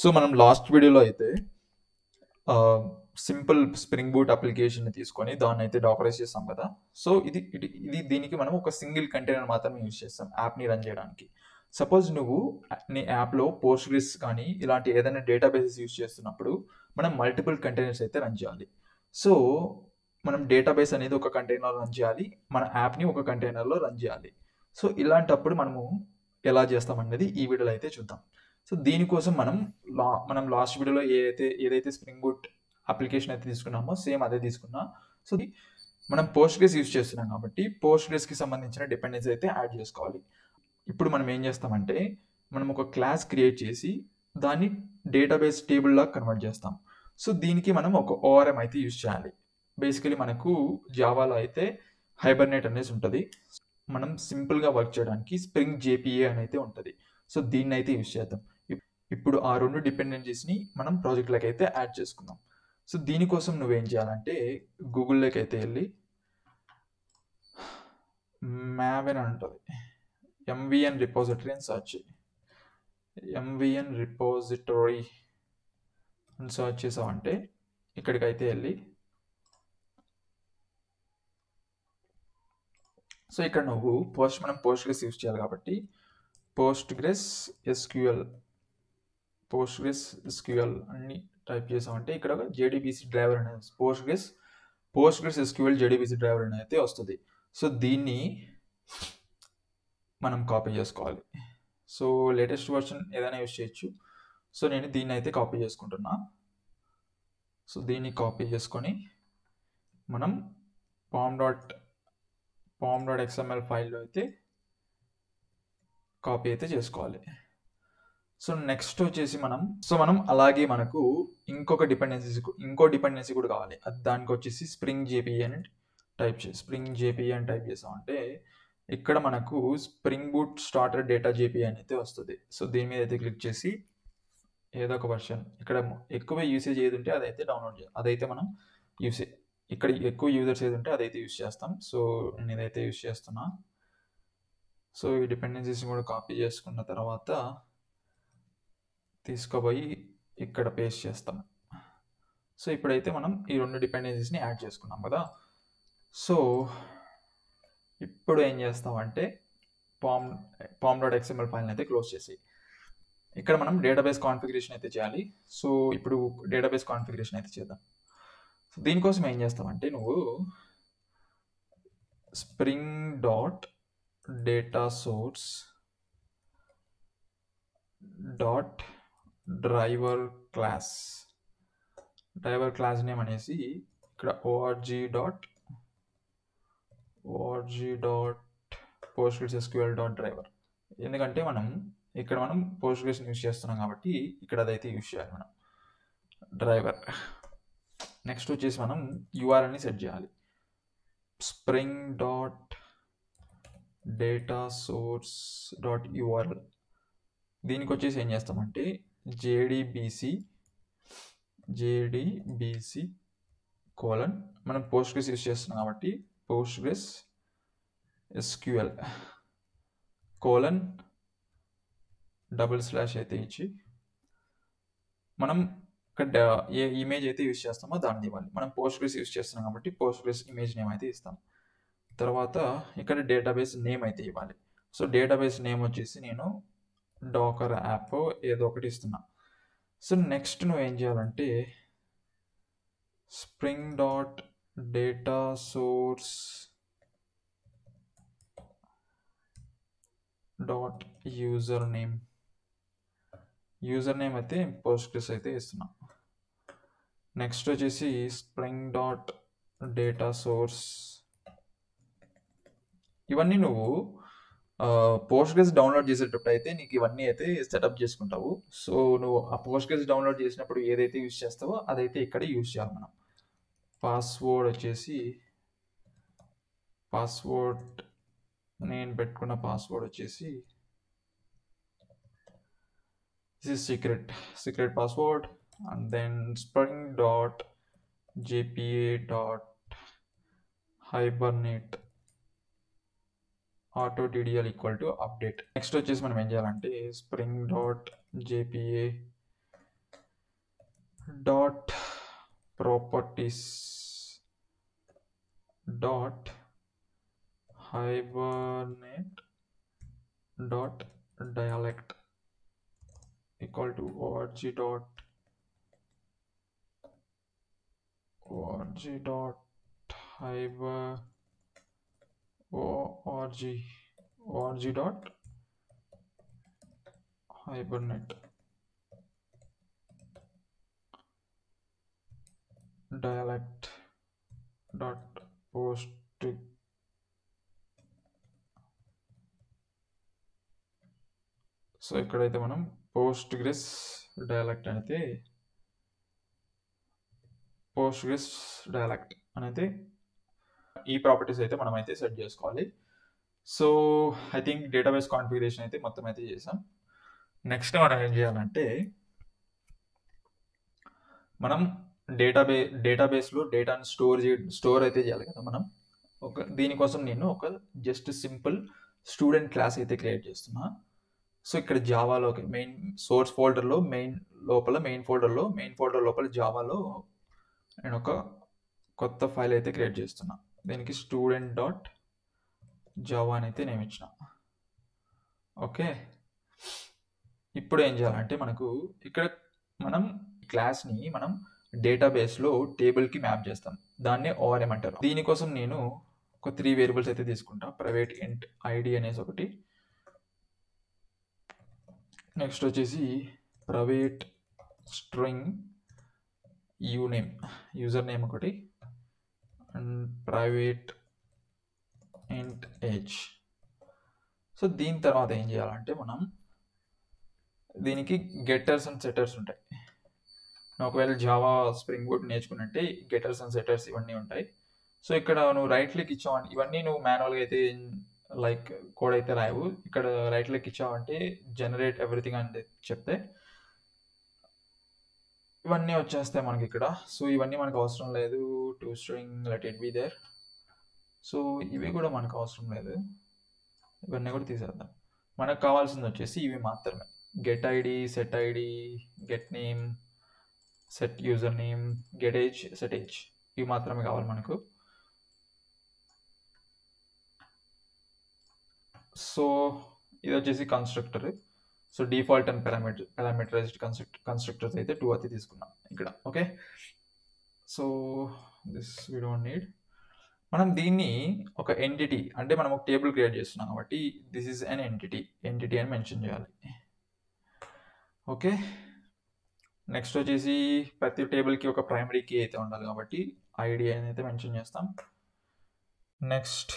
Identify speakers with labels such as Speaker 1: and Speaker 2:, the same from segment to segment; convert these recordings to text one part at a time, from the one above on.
Speaker 1: So మనం last వీడియోలో అయితే సింపుల్ స్ప్రింగ్ బూట్ అప్లికేషన్ తీసుకొని దాన్ని అయితే డాకరైజ్ చేస్తాం కదా. సో ఇది దీనికి మనం ఒక సింగిల్ కంటైనర్ మాత్రమే యూజ్ చేస్తాం యాప్ని రన్ చేయడానికి. సపోజ్ నువ్వు నీ యాప్లో పోస్ట్గ్రెస్ కానీ ఇలాంటి ఏదైనా డేటాబేసెస్ యూజ్ చేస్తున్నప్పుడు మనం మల్టిపుల్ కంటైనర్స్ అయితే రన్ చేయాలి. సో మనం డేటాబేస్ అనేది ఒక కంటైనర్లో రన్ చేయాలి, మన యాప్ని ఒక కంటైనర్లో రన్ చేయాలి. సో ఇలాంటప్పుడు మనము ఎలా చేస్తామనేది ఈ వీడియోలో అయితే చూద్దాం. సో దీనికోసం మనం లాస్ట్ వీడియోలో ఏదైతే స్ప్రింగ్ బూట్ అప్లికేషన్ అయితే తీసుకున్నామో సేమ్ అదే తీసుకున్నా. సో మనం పోస్ట్గ్రెస్ యూజ్ చేస్తున్నాం కాబట్టి పోస్ట్గ్రెస్కి సంబంధించిన డిపెండెన్సీ అయితే యాడ్ చేసుకోవాలి. ఇప్పుడు మనం ఏం చేస్తామంటే మనం ఒక క్లాస్ క్రియేట్ చేసి దాన్ని డేటాబేస్ టేబుల్ లాగా కన్వర్ట్ చేస్తాం. సో దీనికి మనం ఒక ORM అయితే యూజ్ చేయాలి. బేసికలీ మనకు జావాలో అయితే హైబర్నేట్ అనేసి ఉంటుంది. మనం సింపుల్గా వర్క్ చేయడానికి స్ప్రింగ్ JPA అని అయితే ఉంటుంది. సో దీన్ని అయితే యూజ్ చేద్దాం. ఇప్పుడు ఆ రెండు డిపెండెన్సీస్ని మనం ప్రాజెక్ట్లోకి అయితే యాడ్ చేసుకుందాం. సో దీనికోసం నువ్వేం చేయాలంటే గూగుల్లోకి అయితే వెళ్ళి మ్యావెన్ అని ఉంటుంది, MVN రిపోజిటరీ అని సర్చ్ చేయి. MVN రిపోజిటరీ అని సర్చ్ చేసావంటే ఇక్కడికైతే వెళ్ళి సో ఇక్కడ నువ్వు మనం పోస్ట్గ్రెస్ యూజ్ చేయాలి కాబట్టి పోస్ట్గ్రెస్ SQL అన్ని టైప్ చేసామంటే ఇక్కడ JDBC డ్రైవర్ అనేది పోస్ట్గ్రెస్ SQL JDBC డ్రైవర్ అనేది అయితే వస్తుంది. సో దీన్ని మనం కాపీ చేసుకోవాలి. సో లేటెస్ట్ వర్షన్ ఏదైనా యూజ్ చేయొచ్చు. సో నేను దీన్ని అయితే కాపీ చేసుకుంటున్నా. సో దీన్ని కాపీ చేసుకొని మనం pom.xml ఫైల్లో అయితే కాపీ అయితే చేసుకోవాలి. సో నెక్స్ట్ వచ్చేసి మనం అలాగే మనకు ఇంకో డిపెండెన్సీ కూడా కావాలి. దానికి వచ్చేసి స్ప్రింగ్ JPA అని టైప్ చేసామంటే ఇక్కడ మనకు spring boot starter data JPA అని అయితే వస్తుంది. సో దీని మీద అయితే క్లిక్ చేసి ఏదో ఒక వర్షన్ ఇక్కడ ఎక్కువ యూసేజ్ ఏది ఉంటే అదైతే డౌన్లోడ్ చేయాలి. అదైతే మనం ఇక్కడ ఎక్కువ యూజర్స్ ఏది ఉంటే అదైతే యూజ్ చేస్తాం. సో నేను ఇదైతే యూజ్ చేస్తున్నా. సో ఈ డిపెండెన్సీస్ కూడా కాపీ చేసుకున్న తర్వాత తీసుకుపోయి ఇక్కడ పేస్ట్ చేస్తాం. సో ఇప్పుడైతే మనం ఈ రెండు డిపెండెన్సీస్ని యాడ్ చేసుకున్నాం కదా. సో ఇప్పుడు ఏం చేస్తామంటే pom.xml ఫైల్ని అయితే క్లోజ్ చేసి ఇక్కడ మనం డేటాబేస్ కాన్ఫిగరేషన్ అయితే చేయాలి. సో ఇప్పుడు డేటాబేస్ కాన్ఫిగరేషన్ అయితే చేద్దాం. సో దీనికోసం ఏం చేస్తామంటే నువ్వు spring.datasource.driver క్లాస్ నేమ్ అనేసి ఇక్కడ org.postgresql.driver, ఎందుకంటే మనం పోస్ట్గ్రెస్ యూజ్ చేస్తున్నాం కాబట్టి ఇక్కడ అదైతే యూజ్ చేయాలి మనం డ్రైవర్. నెక్స్ట్ వచ్చేసి మనం URLని సెట్ చేయాలి. spring.datasource.url దీనికి వచ్చేసి ఏం చేస్తామంటే JDBC మనం పోస్ట్గ్రెస్ యూజ్ చేస్తున్నాం కాబట్టి పోస్ట్గ్రెస్ SQL : / అయితే ఇచ్చి మనం ఇక్కడ ఏ ఇమేజ్ అయితే యూజ్ చేస్తామో దాన్ని ఇవ్వాలి. మనం పోస్ట్గ్రెస్ యూజ్ చేస్తున్నాం కాబట్టి పోస్ట్గ్రెస్ ఇమేజ్ నేమ్ అయితే ఇస్తాం. తర్వాత ఇక్కడ డేటాబేస్ నేమ్ అయితే ఇవ్వాలి. సో డేటాబేస్ నేమ్ వచ్చేసి నేను డాకర్ యాప్ ఏదో ఒకటి ఇస్తున్నా. సో నెక్స్ట్ నువ్వు ఏం చేయాలంటే యూజర్ నేమ్ అయితే పోస్ట్గ్రెస్ అయితే ఇస్తున్నా. నెక్స్ట్ వచ్చేసి spring.datasource ఇవన్నీ నువ్వు పోస్ట్గ్రెస్ డౌన్లోడ్ చేసేటప్పుడు అయితే నీకు ఇవన్నీ అయితే సెటప్ చేసుకుంటావు. సో నువ్వు ఆ పోస్ట్గ్రెస్ డౌన్లోడ్ చేసినప్పుడు ఏదైతే యూజ్ చేస్తావో అదైతే ఇక్కడ యూజ్ చేయాలి. మనం నేను పెట్టుకున్న పాస్వర్డ్ వచ్చేసి this is secret password, and then spring.jpa.hibernate auto_ddl = update. Next వచ్చేసి మనం ఏం చేయాలంటే spring.jpa dot properties dot hibernate dot dialect equal to org dot hiber org dot hibernate dialect dot post. So ఇక్కడైతే మనం పోస్ట్గ్రెస్ డైలెక్ట్ అనేది ఈ properties అయితే మనం అయితే సెట్ చేసుకోవాలి. So I think database configuration అయితే మొత్తం అయితే చేసాం. నెక్స్ట్ మనం ఏం చేయాలంటే మనం డేటాబేస్లో డేటాను స్టోర్ అయితే చేయాలి కదా మనం. దీనికోసం నేను ఒక జస్ట్ సింపుల్ స్టూడెంట్ క్లాస్ అయితే క్రియేట్ చేస్తున్నా. సో ఇక్కడ జావాలోకి మెయిన్ సోర్స్ ఫోల్డర్లో మెయిన్ ఫోల్డర్ లోపల జావాలో నేను ఒక కొత్త ఫైల్ అయితే క్రియేట్ చేస్తున్నా. దీనికి స్టూడెంట్ డాట్ జావా అని అయితే నేమ్ ఇచ్చిన. ఓకే, ఇప్పుడు ఏం చేయాలంటే మనకు ఇక్కడ మనం క్లాస్ని మనం డేటాబేస్లో టేబుల్కి మ్యాప్ చేస్తాం. దాన్నే ORM అంటారు. దీనికోసం నేను ఒక 3 వేరియబుల్స్ అయితే తీసుకుంటా. ప్రైవేట్ ఇంట్ ఐడి అనేసి ఒకటి, నెక్స్ట్ వచ్చేసి ప్రైవేట్ స్ట్రింగ్ యూజర్ నేమ్ ఒకటి, అండ్ ప్రైవేట్ ఇంట్ ఏజ్. సో దీని తర్వాత ఏం చేయాలంటే మనం దీనికి గెటర్స్ అండ్ సెటర్స్ ఉంటాయి. ఒకవేళ జావా స్ప్రింగ్ బూట్ నేర్చుకున్నట్టే గెటర్స్ అండ్ సెటర్స్ ఇవన్నీ ఉంటాయి. సో ఇక్కడ నువ్వు రైట్ క్లిక్ ఇచ్చావంటే ఇవన్నీ నువ్వు మాన్యువల్గా అయితే లైక్ కోడ్ అయితే రాయవు. ఇక్కడ రైట్ క్లిక్ ఇచ్చావంటే జనరేట్ ఎవ్రీథింగ్ అని చెప్తే ఇవన్నీ వచ్చేస్తాయి మనకి ఇక్కడ. సో ఇవన్నీ మనకు అవసరం లేదు. To string let it be there. So ఇవి కూడా మనకు అవసరం లేదు, ఇవన్నీ కూడా తీసేద్దాం. మనకు కావాల్సింది వచ్చేసి ఇవి మాత్రమే. Get ID, set ID, get name, set user name, get age, set age, ఇవి మాత్రమే కావాలి మనకు. సో ఇది వచ్చేసి constructor. So default and parameterised constructors అయితే 2 అయితే తీసుకున్నాం ఇక్కడ. Okay, so this we don't need. మనం దీన్ని ఒక ఎంటిటీ, అంటే మనం ఒక టేబుల్ క్రియేట్ చేస్తున్నాం కాబట్టి దిస్ ఈజ్ అన్ ఎంటిటీ అని మెన్షన్ చేయాలి. ఓకే, నెక్స్ట్ వచ్చేసి ప్రతి టేబుల్కి ఒక ప్రైమరీ కీ అయితే ఉండాలి కాబట్టి ఐడి అని అయితే మెన్షన్ చేస్తాం. Next,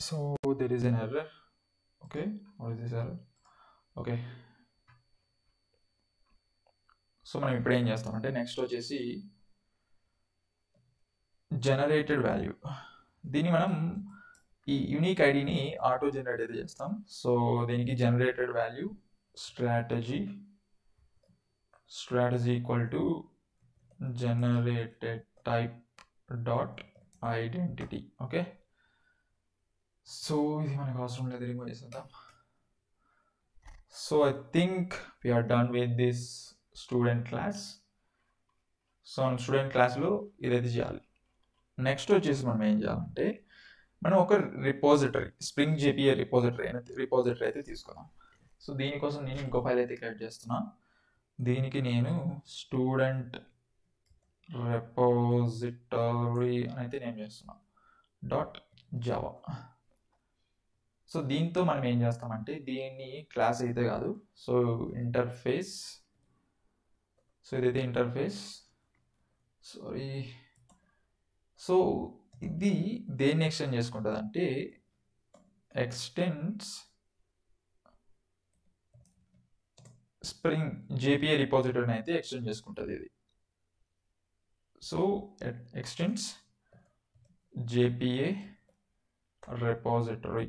Speaker 1: so there is an error. Okay, what is this error? Okay, so మనం ఇప్పుడు ఏం చేస్తామంటే నెక్స్ట్ వచ్చేసి జనరేటెడ్ వాల్యూ, దీన్ని మనం ఈ యూనిక్ ఐడిని ఆటో జనరేట్ అయితే చేస్తాం. సో దీనికి generated value strategy equal to generated type dot identity. Okay, so ఇది మనకు అవసరం లేదు, రిమూవ్ చేసేద్దాం. So I think we are done with this student class. So student క్లాస్లో ఇదైతే చేయాలి. నెక్స్ట్ వచ్చేసి మనం ఏం చేయాలంటే మనం ఒక రిపోజిటరీ, స్ప్రింగ్ JPA రిపోజిటరీ అయితే తీసుకున్నాం. సో దీనికోసం నేను ఇంకో ఫైల్ అయితే క్రియేట్ చేస్తున్నా. దీనికి నేను స్టూడెంట్ రిపోజిటరీ అని అయితే నేమ్ చేస్తున్నా డాట్ జావా. సో దీంతో మనం ఏం చేస్తామంటే దీన్ని క్లాస్ అయితే కాదు, సో ఇంటర్ఫేస్, సో ఇదైతే ఇంటర్ఫేస్, సారీ. సో ఇది దేన్ని ఎక్స్టెండ్ చేసుకుంటుంది అంటే ఎక్స్టెండ్స్ స్ప్రింగ్ JPA రిపోజిటరీని అయితే ఎక్స్టెండ్ చేసుకుంటుంది ఇది. So extends JPA repository.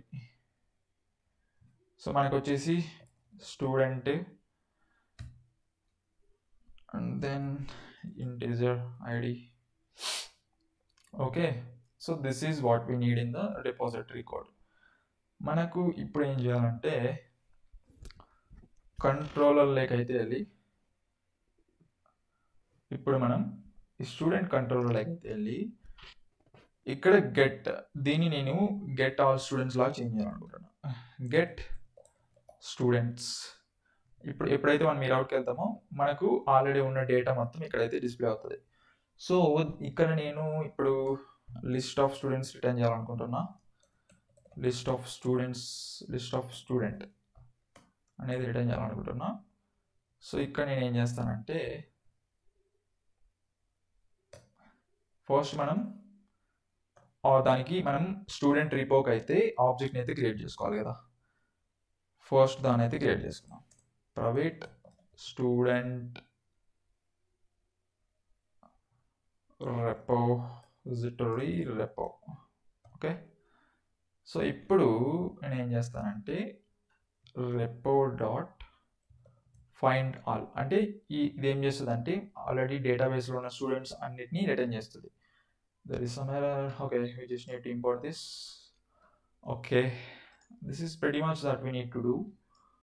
Speaker 1: So మనకు వచ్చేసి student and then integer ID. Okay, so this is what we need in the repository code. మనకు ఇప్పుడు ఏం చేయాలంటే కంట్రోలర్ లేక అయితే వెళ్ళి ఇప్పుడు మనం ఈ స్టూడెంట్ కంట్రోలర్లోకి వెళ్ళి ఇక్కడ దీన్ని నేను గెట్ ఆల్ స్టూడెంట్స్ లాగా చేంజ్ చేయాలనుకుంటున్నాను. Get students. ఇప్పుడు ఎప్పుడైతే మనం మీరౌట్కి వెళ్తామో మనకు ఆల్రెడీ ఉన్న డేటా మొత్తం ఇక్కడైతే డిస్ప్లే అవుతుంది. సో ఇక్కడ నేను ఇప్పుడు లిస్ట్ ఆఫ్ స్టూడెంట్స్ రిటర్న్ చేయాలనుకుంటున్నా. లిస్ట్ ఆఫ్ స్టూడెంట్ అనేది రిటర్న్ చేయాలనుకుంటున్నా. సో ఇక్కడ నేను ఏం చేస్తానంటే ఫస్ట్ మనం దానికి మనం స్టూడెంట్ రిపోకి అయితే ఆబ్జెక్ట్ని అయితే క్రియేట్ చేసుకోవాలి కదా. ఫస్ట్ దాన్ని అయితే క్రియేట్ చేసుకున్నాం. Private student repository repo. Okay, so ఇప్పుడు నేను ఏం చేస్తానంటే రెపో డాట్ ఫైండ్ ఆల్ అంటే ఇది ఏం చేస్తుంది అంటే ఆల్రెడీ డేటాబేస్లో ఉన్న స్టూడెంట్స్ అన్నిటినీ రిటర్న్ చేస్తుంది. There is some error. Okay, we just need to import this. Okay, this is pretty much that we need to do.